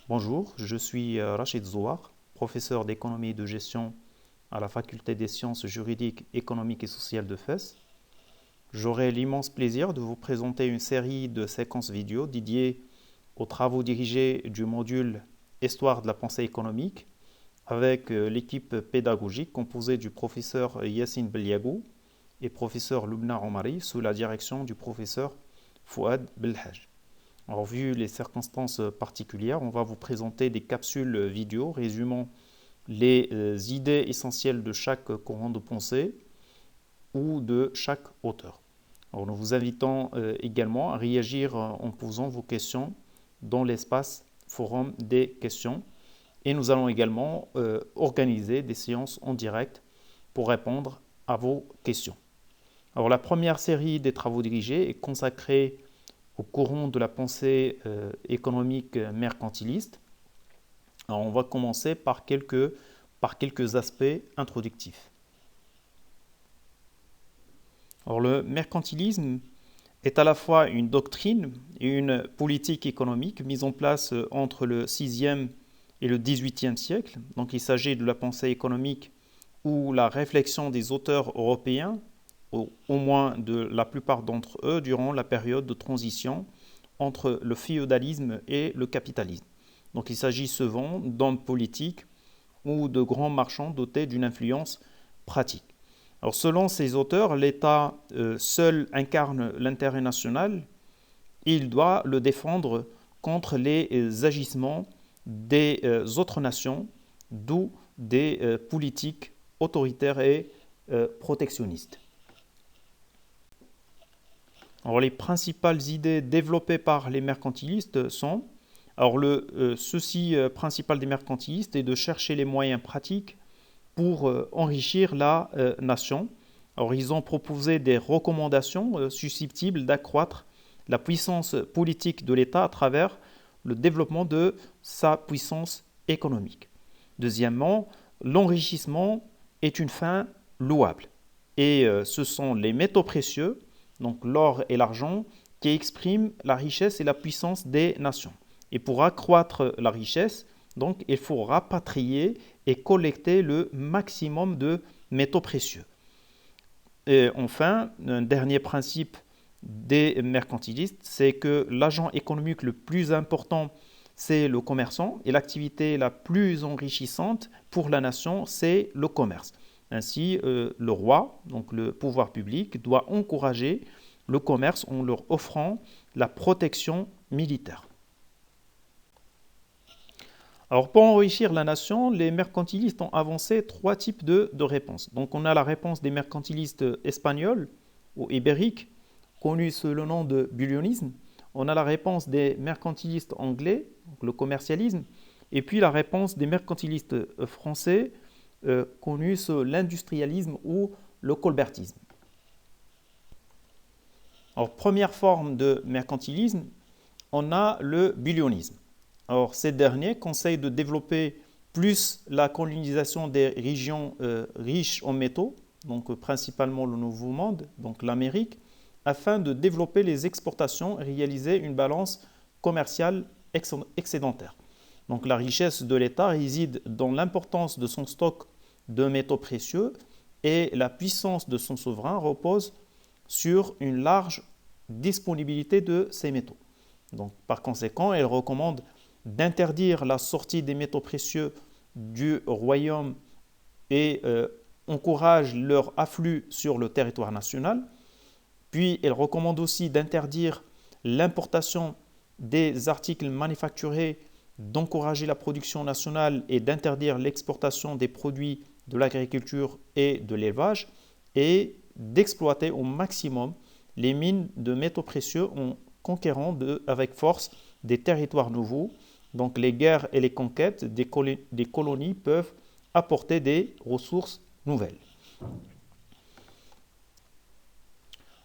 Bonjour, je suis Rachid Zouar, professeur d'économie et de gestion à la faculté des sciences juridiques, économiques et sociales de Fès. J'aurai l'immense plaisir de vous présenter une série de séquences vidéo dédiées aux travaux dirigés du module Histoire de la pensée économique avec l'équipe pédagogique composée du professeur Yassine Beliagou et professeur Lubna Omari sous la direction du professeur Fouad Belhaj. Alors, vu les circonstances particulières, on va vous présenter des capsules vidéo résumant les idées essentielles de chaque courant de pensée ou de chaque auteur. Alors, nous vous invitons également à réagir en posant vos questions dans l'espace forum des questions et nous allons également organiser des séances en direct pour répondre à vos questions. Alors, la première série des travaux dirigés est consacrée au courant de la pensée économique mercantiliste. Alors, on va commencer par quelques aspects introductifs. Alors, le mercantilisme est à la fois une doctrine et une politique économique mise en place entre le 6e et le 18e siècle. Donc, il s'agit de la pensée économique où la réflexion des auteurs européens, au moins de la plupart d'entre eux, durant la période de transition entre le féodalisme et le capitalisme. Donc il s'agit souvent d'hommes politiques ou de grands marchands dotés d'une influence pratique. Alors selon ces auteurs, l'État seul incarne l'intérêt national et il doit le défendre contre les agissements des autres nations, d'où des politiques autoritaires et protectionnistes. Alors, les principales idées développées par les mercantilistes sont, alors le souci principal des mercantilistes est de chercher les moyens pratiques pour enrichir la nation. Alors, ils ont proposé des recommandations susceptibles d'accroître la puissance politique de l'État à travers le développement de sa puissance économique. Deuxièmement, l'enrichissement est une fin louable. Et ce sont les métaux précieux, donc l'or et l'argent, qui expriment la richesse et la puissance des nations. Et pour accroître la richesse, donc, il faut rapatrier et collecter le maximum de métaux précieux. Et enfin, un dernier principe des mercantilistes, c'est que l'agent économique le plus important, c'est le commerçant, et l'activité la plus enrichissante pour la nation, c'est le commerce. Ainsi, le roi, donc le pouvoir public, doit encourager le commerce en leur offrant la protection militaire. Alors, pour enrichir la nation, les mercantilistes ont avancé trois types de réponses. Donc, on a la réponse des mercantilistes espagnols ou ibériques, connus sous le nom de bulionisme. On a la réponse des mercantilistes anglais, donc le commercialisme, et puis la réponse des mercantilistes français, connus sous l'industrialisme ou le colbertisme. Alors, première forme de mercantilisme, on a le bulionisme. Alors, ces derniers conseillent de développer plus la colonisation des régions riches en métaux, donc principalement le Nouveau Monde, donc l'Amérique, afin de développer les exportations et réaliser une balance commerciale excédentaire. Donc, la richesse de l'État réside dans l'importance de son stock de métaux précieux et la puissance de son souverain repose sur une large disponibilité de ces métaux. Donc, par conséquent, elle recommande d'interdire la sortie des métaux précieux du royaume et encourage leur afflux sur le territoire national. Puis, elle recommande aussi d'interdire l'importation des articles manufacturés, d'encourager la production nationale et d'interdire l'exportation des produits de l'agriculture et de l'élevage et d'exploiter au maximum les mines de métaux précieux en conquérant avec force des territoires nouveaux. Donc les guerres et les conquêtes des colonies peuvent apporter des ressources nouvelles.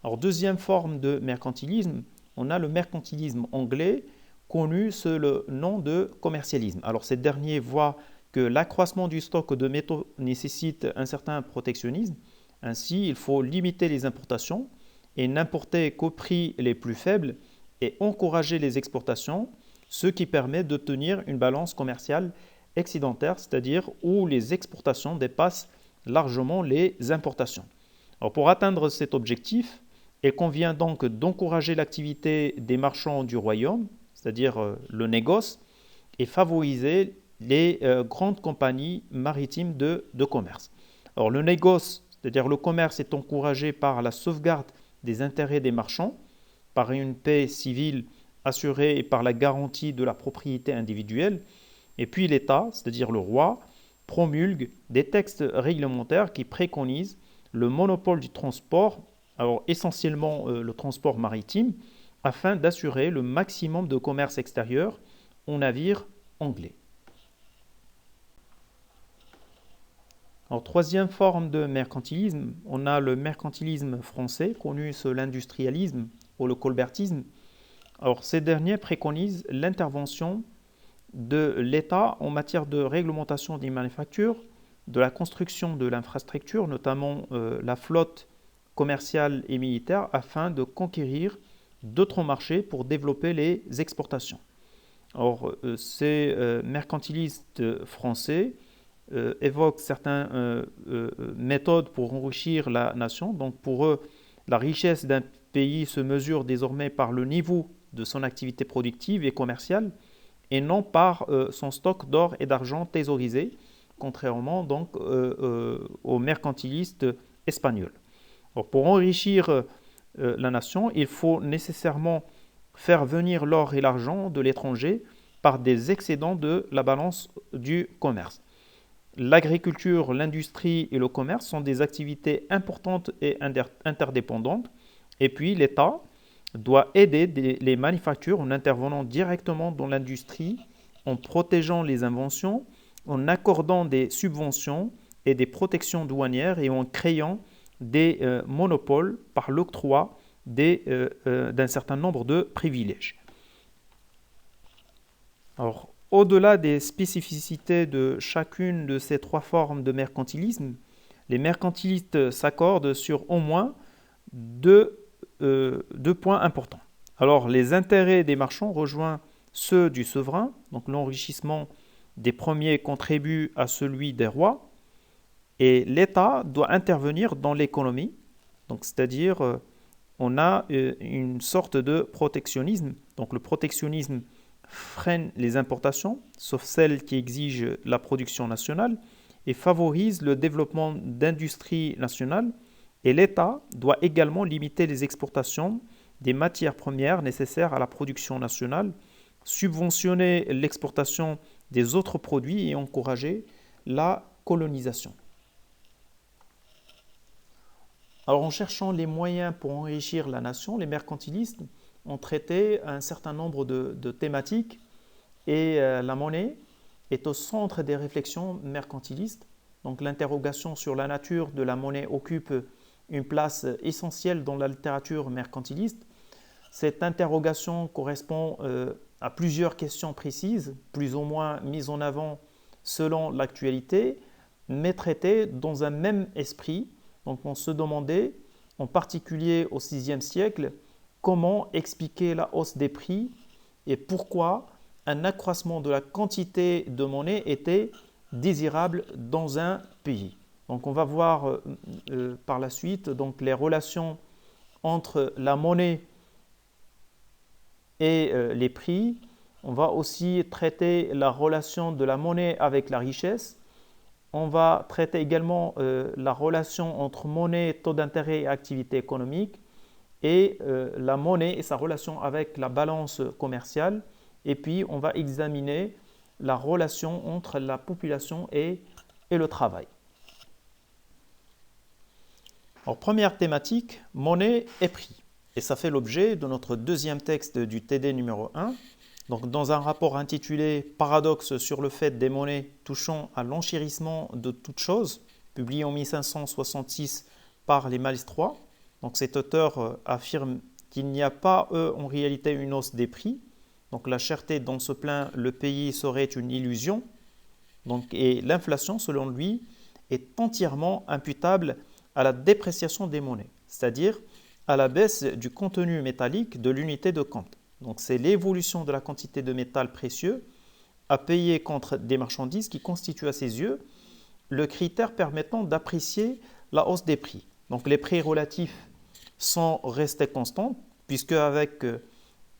Alors deuxième forme de mercantilisme, on a le mercantilisme anglais connu sous le nom de commercialisme. Alors ces derniers voient que l'accroissement du stock de métaux nécessite un certain protectionnisme. Ainsi, il faut limiter les importations et n'importer qu'aux prix les plus faibles et encourager les exportations. ce qui permet de tenir une balance commerciale excédentaire, c'est-à-dire où les exportations dépassent largement les importations. Alors pour atteindre cet objectif, il convient donc d'encourager l'activité des marchands du royaume, c'est-à-dire le négoce, et favoriser les grandes compagnies maritimes de commerce. Alors le négoce, c'est-à-dire le commerce, est encouragé par la sauvegarde des intérêts des marchands, par une paix civile assurée et par la garantie de la propriété individuelle. Et puis l'État, c'est-à-dire le roi, promulgue des textes réglementaires qui préconisent le monopole du transport, alors essentiellement le transport maritime, afin d'assurer le maximum de commerce extérieur aux navires anglais. Alors, troisième forme de mercantilisme, on a le mercantilisme français, connu sous l'industrialisme ou le colbertisme. Alors, ces derniers préconisent l'intervention de l'État en matière de réglementation des manufactures, de la construction de l'infrastructure, notamment la flotte commerciale et militaire, afin de conquérir d'autres marchés pour développer les exportations. Or, ces mercantilistes français évoquent certaines méthodes pour enrichir la nation. Donc, pour eux, la richesse d'un pays se mesure désormais par le niveau de son activité productive et commerciale et non par son stock d'or et d'argent thésaurisé, contrairement donc aux mercantilistes espagnols. Alors, pour enrichir la nation, il faut nécessairement faire venir l'or et l'argent de l'étranger par des excédents de la balance du commerce. L'agriculture, l'industrie et le commerce sont des activités importantes et interdépendantes. Et puis l'État doit aider les manufactures en intervenant directement dans l'industrie, en protégeant les inventions, en accordant des subventions et des protections douanières et en créant des monopoles par l'octroi d'un certain nombre de privilèges. Alors, au-delà des spécificités de chacune de ces trois formes de mercantilisme, les mercantilistes s'accordent sur au moins deux points importants. Alors, les intérêts des marchands rejoignent ceux du souverain, donc l'enrichissement des premiers contribue à celui des rois, et l'État doit intervenir dans l'économie, donc c'est-à-dire on a une sorte de protectionnisme. Donc le protectionnisme freine les importations, sauf celles qui exigent la production nationale, et favorise le développement d'industries nationales. Et l'État doit également limiter les exportations des matières premières nécessaires à la production nationale, subventionner l'exportation des autres produits et encourager la colonisation. Alors, en cherchant les moyens pour enrichir la nation, les mercantilistes ont traité un certain nombre de thématiques et la monnaie est au centre des réflexions mercantilistes. Donc, l'interrogation sur la nature de la monnaie occupe une place essentielle dans la littérature mercantiliste. Cette interrogation correspond à plusieurs questions précises, plus ou moins mises en avant selon l'actualité, mais traitées dans un même esprit. Donc on se demandait, en particulier au VIe siècle, comment expliquer la hausse des prix et pourquoi un accroissement de la quantité de monnaie était désirable dans un pays. Donc on va voir par la suite donc, les relations entre la monnaie et les prix. On va aussi traiter la relation de la monnaie avec la richesse. On va traiter également la relation entre monnaie, taux d'intérêt et activité économique, et la monnaie et sa relation avec la balance commerciale. Et puis, on va examiner la relation entre la population et le travail. Alors, première thématique, monnaie et prix. Et ça fait l'objet de notre deuxième texte du TD numéro 1. Donc, dans un rapport intitulé « Paradoxe sur le fait des monnaies touchant à l'enchérissement de toutes choses », publié en 1566 par les Malestroit. Donc, cet auteur affirme qu'il n'y a pas, en réalité, une hausse des prix. Donc, la cherté dont se plaint le pays serait une illusion. Donc, et l'inflation, selon lui, est entièrement imputable à la dépréciation des monnaies, c'est-à-dire à la baisse du contenu métallique de l'unité de compte. Donc c'est l'évolution de la quantité de métal précieux à payer contre des marchandises qui constituent à ses yeux le critère permettant d'apprécier la hausse des prix. Donc les prix relatifs sont restés constants puisque avec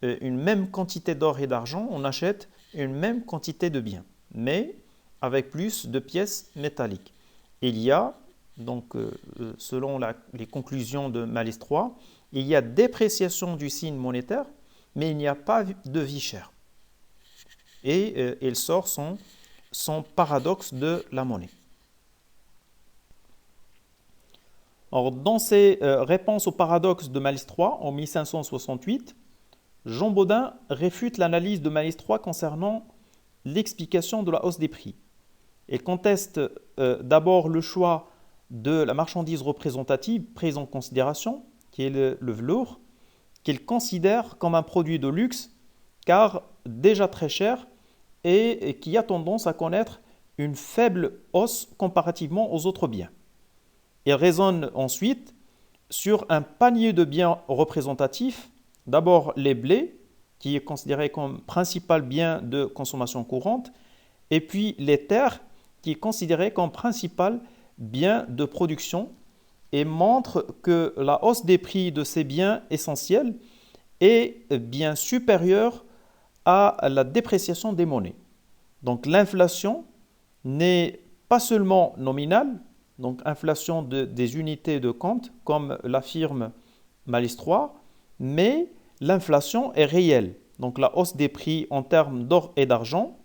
une même quantité d'or et d'argent, on achète une même quantité de biens, mais avec plus de pièces métalliques. Il y a, donc selon les conclusions de Malès III, il y a dépréciation du signe monétaire, mais il n'y a pas de vie chère. Et il sort son paradoxe de la monnaie. Alors, dans ses réponses au paradoxe de Malès III en 1568, Jean Bodin réfute l'analyse de Malès III concernant l'explication de la hausse des prix. Il conteste d'abord le choix de la marchandise représentative prise en considération, qui est le velours, qu'il considère comme un produit de luxe, car déjà très cher et qui a tendance à connaître une faible hausse comparativement aux autres biens. Il raisonne ensuite sur un panier de biens représentatifs, d'abord les blés, qui est considéré comme principal bien de consommation courante, et puis les terres, qui est considéré comme principal bien de production, et montre que la hausse des prix de ces biens essentiels est bien supérieure à la dépréciation des monnaies. Donc l'inflation n'est pas seulement nominale, donc inflation des unités de compte, comme l'affirme Malès III, mais l'inflation est réelle. Donc la hausse des prix en termes d'or et d'argent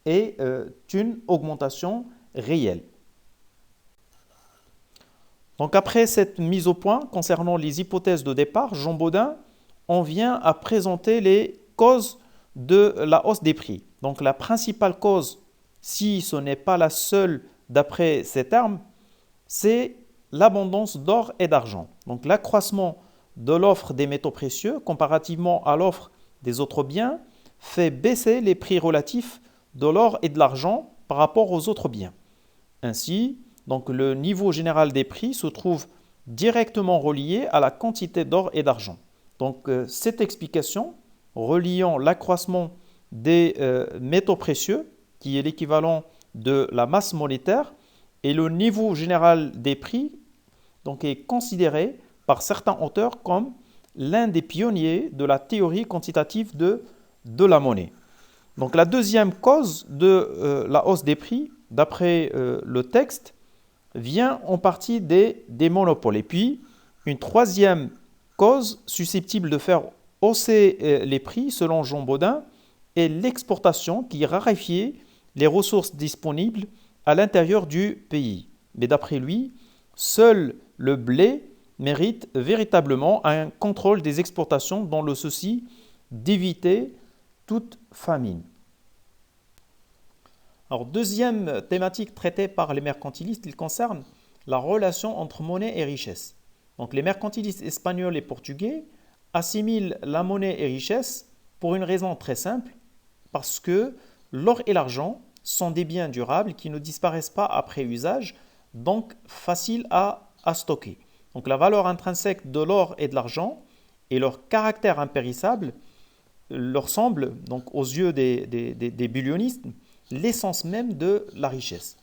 est une augmentation réelle. Donc après cette mise au point concernant les hypothèses de départ, Jean Bodin en vient à présenter les causes de la hausse des prix. Donc la principale cause, si ce n'est pas la seule d'après ces termes, c'est l'abondance d'or et d'argent. Donc l'accroissement de l'offre des métaux précieux comparativement à l'offre des autres biens fait baisser les prix relatifs de l'or et de l'argent par rapport aux autres biens. Ainsi, donc le niveau général des prix se trouve directement relié à la quantité d'or et d'argent. Donc cette explication reliant l'accroissement des métaux précieux, qui est l'équivalent de la masse monétaire, et le niveau général des prix donc, est considéré par certains auteurs comme l'un des pionniers de la théorie quantitative de la monnaie. Donc la deuxième cause de la hausse des prix, d'après le texte, vient en partie des monopoles. Et puis, une troisième cause susceptible de faire hausser les prix, selon Jean Bodin, est l'exportation qui raréfie les ressources disponibles à l'intérieur du pays. Mais d'après lui, seul le blé mérite véritablement un contrôle des exportations dans le souci d'éviter toute famine. Alors, deuxième thématique traitée par les mercantilistes, il concerne la relation entre monnaie et richesse. Donc, les mercantilistes espagnols et portugais assimilent la monnaie et richesse pour une raison très simple, parce que l'or et l'argent sont des biens durables qui ne disparaissent pas après usage, donc faciles à stocker. Donc la valeur intrinsèque de l'or et de l'argent et leur caractère impérissable leur semble, donc aux yeux des bullionsistes, l'essence même de la richesse.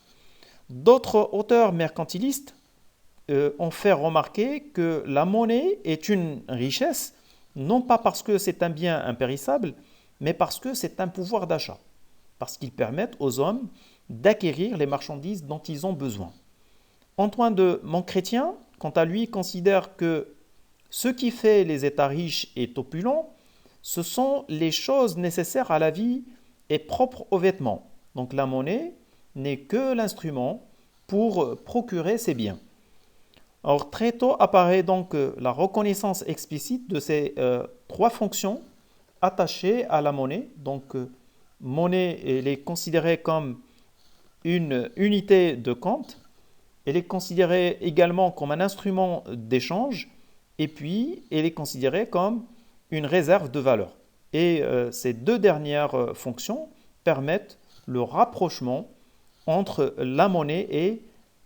D'autres auteurs mercantilistes ont fait remarquer que la monnaie est une richesse, non pas parce que c'est un bien impérissable, mais parce que c'est un pouvoir d'achat, parce qu'ils permettent aux hommes d'acquérir les marchandises dont ils ont besoin. Antoine de Montchrétien, quant à lui, considère que ce qui fait les États riches et opulents, ce sont les choses nécessaires à la vie et propres aux vêtements. Donc la monnaie n'est que l'instrument pour procurer ces biens. Or, très tôt apparaît donc la reconnaissance explicite de ces trois fonctions attachées à la monnaie. Donc, monnaie, elle est considérée comme une unité de compte. Elle est considérée également comme un instrument d'échange. Et puis, elle est considérée comme une réserve de valeur. Et ces deux dernières fonctions permettent le rapprochement entre la monnaie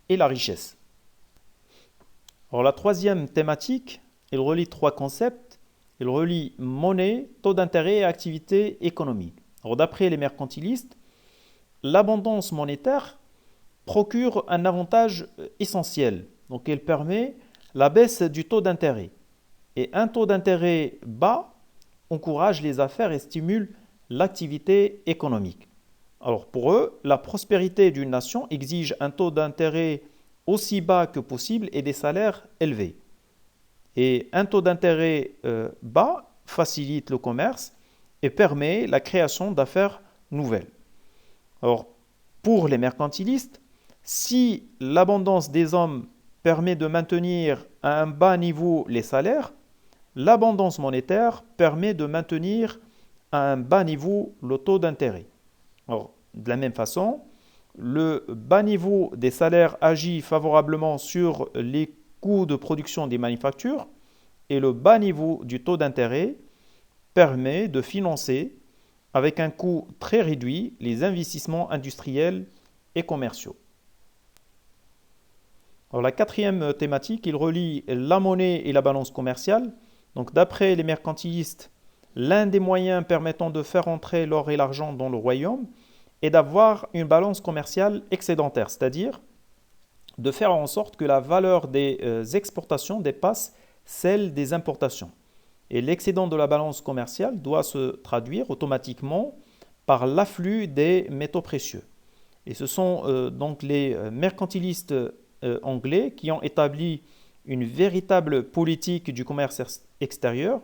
et la richesse. Alors la troisième thématique, elle relie trois concepts. Il relie monnaie, taux d'intérêt et activité économique. Alors, d'après les mercantilistes, l'abondance monétaire procure un avantage essentiel. Donc, elle permet la baisse du taux d'intérêt. Et un taux d'intérêt bas encourage les affaires et stimule l'activité économique. Alors, pour eux, la prospérité d'une nation exige un taux d'intérêt aussi bas que possible et des salaires élevés. Et un taux d'intérêt bas facilite le commerce et permet la création d'affaires nouvelles. Alors, pour les mercantilistes, si l'abondance des hommes permet de maintenir à un bas niveau les salaires, l'abondance monétaire permet de maintenir à un bas niveau le taux d'intérêt. Alors, de la même façon, le bas niveau des salaires agit favorablement sur les coûts de production des manufactures et le bas niveau du taux d'intérêt permet de financer avec un coût très réduit les investissements industriels et commerciaux. Alors, la quatrième thématique, il relie la monnaie et la balance commerciale. Donc, d'après les mercantilistes, l'un des moyens permettant de faire entrer l'or et l'argent dans le royaume est d'avoir une balance commerciale excédentaire, c'est-à-dire de faire en sorte que la valeur des exportations dépasse celle des importations. Et l'excédent de la balance commerciale doit se traduire automatiquement par l'afflux des métaux précieux. Et ce sont donc les mercantilistes anglais qui ont établi une véritable politique du commerce extérieur.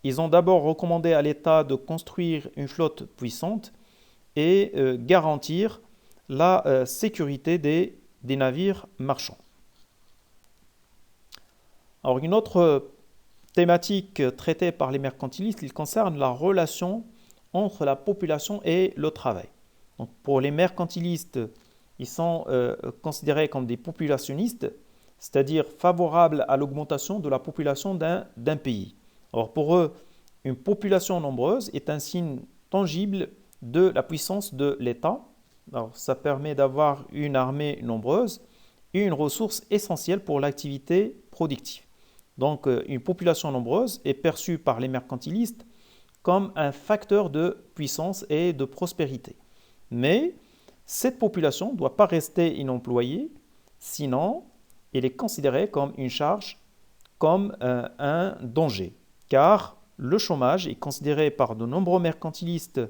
Ils ont d'abord recommandé à l'État de construire une flotte puissante et garantir la sécurité des navires marchands. Alors, une autre thématique traitée par les mercantilistes, il concerne la relation entre la population et le travail. Donc, pour les mercantilistes, ils sont considérés comme des populationnistes, c'est-à-dire favorables à l'augmentation de la population d'un pays. Or, pour eux, une population nombreuse est un signe tangible de la puissance de l'État. Alors, ça permet d'avoir une armée nombreuse et une ressource essentielle pour l'activité productive. Donc, une population nombreuse est perçue par les mercantilistes comme un facteur de puissance et de prospérité. Mais cette population ne doit pas rester inemployée, sinon elle est considérée comme une charge, comme un danger. Car le chômage est considéré par de nombreux mercantilistes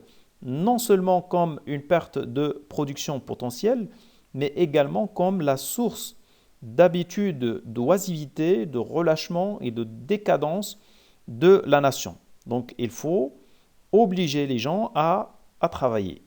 non seulement comme une perte de production potentielle, mais également comme la source d'habitude, d'oisiveté, de relâchement et de décadence de la nation. Donc il faut obliger les gens à travailler.